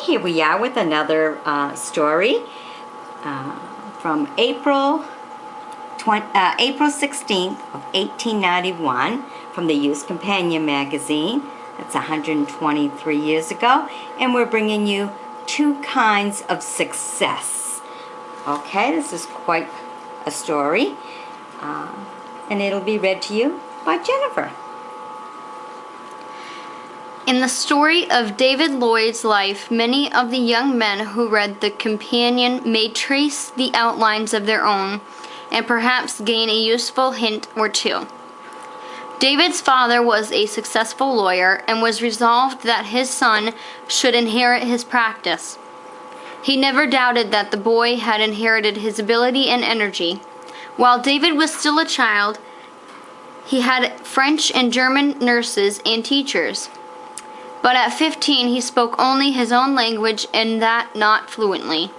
here we are with another story from April 16th of 1891 from the Youth Companion magazine. That's 123 years ago, and we're bringing you Two Kinds of Success. Okay, this is quite a story, and it'll be read to you by Jennifer. In the story of David Lloyd's life, many of the young men who read The Companion may trace the outlines of their own and perhaps gain a useful hint or two. David's father was a successful lawyer and was resolved that his son should inherit his practice. He never doubted that the boy had inherited his ability and energy. While David was still a child, he had French and German nurses and teachers. But at 15, he spoke only his own language, and that not fluently.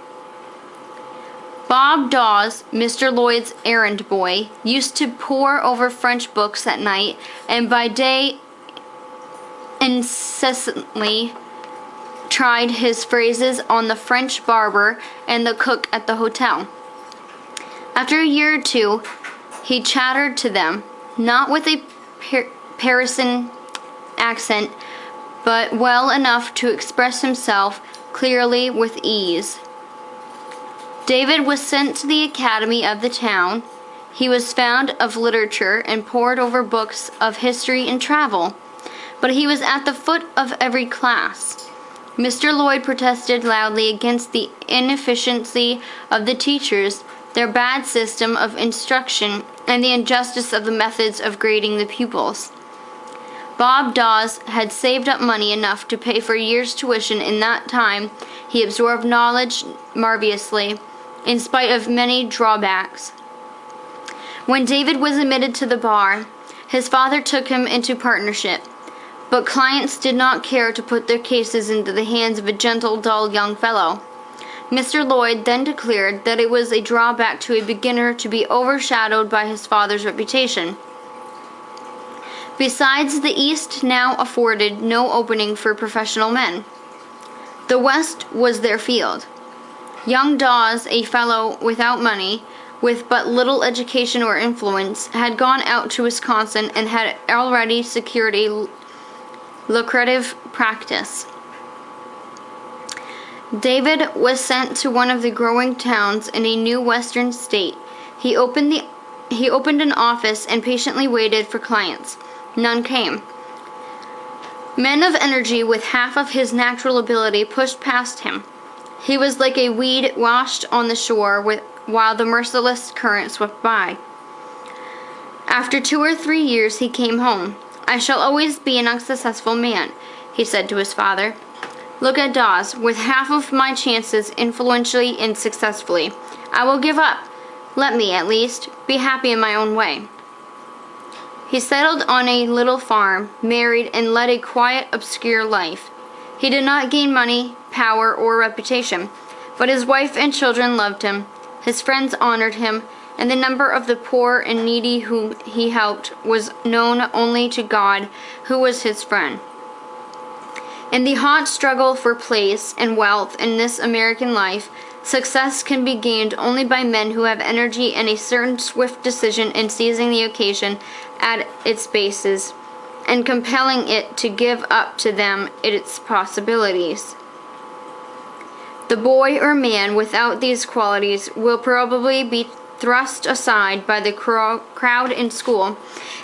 Bob Dawes, Mr. Lloyd's errand boy, used to pore over French books at night, and by day incessantly tried his phrases on the French barber and the cook at the hotel. After a year or two, he chattered to them, not with a Parisian accent, but well enough to express himself clearly with ease. David was sent to the academy of the town. He was fond of literature and pored over books of history and travel, but he was at the foot of every class. Mr. Lloyd protested loudly against the inefficiency of the teachers, their bad system of instruction, and the injustice of the methods of grading the pupils. Bob Dawes had saved up money enough to pay for a year's tuition. In that time, he absorbed knowledge marvelously, in spite of many drawbacks. When David was admitted to the bar, his father took him into partnership, but clients did not care to put their cases into the hands of a gentle, dull young fellow. Mr. Lloyd then declared that it was a drawback to a beginner to be overshadowed by his father's reputation. Besides, the East now afforded no opening for professional men. The West was their field. Young Dawes, a fellow without money, with but little education or influence, had gone out to Wisconsin and had already secured a lucrative practice. David was sent to one of the growing towns in a new western state. He opened an office and patiently waited for clients. None came. Men of energy with half of his natural ability pushed past him. He was like a weed washed on the shore while the merciless current swept by. After 2 or 3 years he came home. "I shall always be an unsuccessful man," he said to his father. "Look at Dawes, with half of my chances influentially and successfully. I will give up. Let me, at least, be happy in my own way." He settled on a little farm, married, and led a quiet, obscure life. He did not gain money, power, or reputation, but his wife and children loved him, his friends honored him, and the number of the poor and needy whom he helped was known only to God, who was his friend. In the hot struggle for place and wealth in this American life, success can be gained only by men who have energy and a certain swift decision in seizing the occasion at its basis and compelling it to give up to them its possibilities. The boy or man without these qualities will probably be thrust aside by the crowd in school,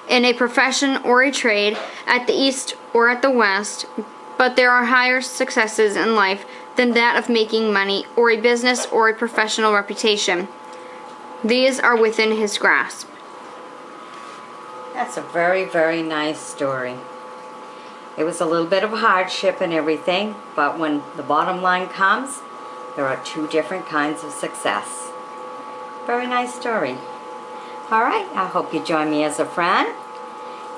in a profession or a trade, at the East or at the West, but there are higher successes in life than that of making money, or a business, or a professional reputation. These are within his grasp. That's a very, very nice story. It was a little bit of hardship and everything, but when the bottom line comes, there are 2 different kinds of success. Very nice story. All right, I hope you join me as a friend,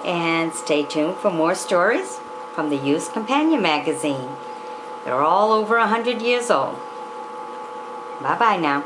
and stay tuned for more stories from the Youth Companion magazine. They're all over 100 years old. Bye-bye now.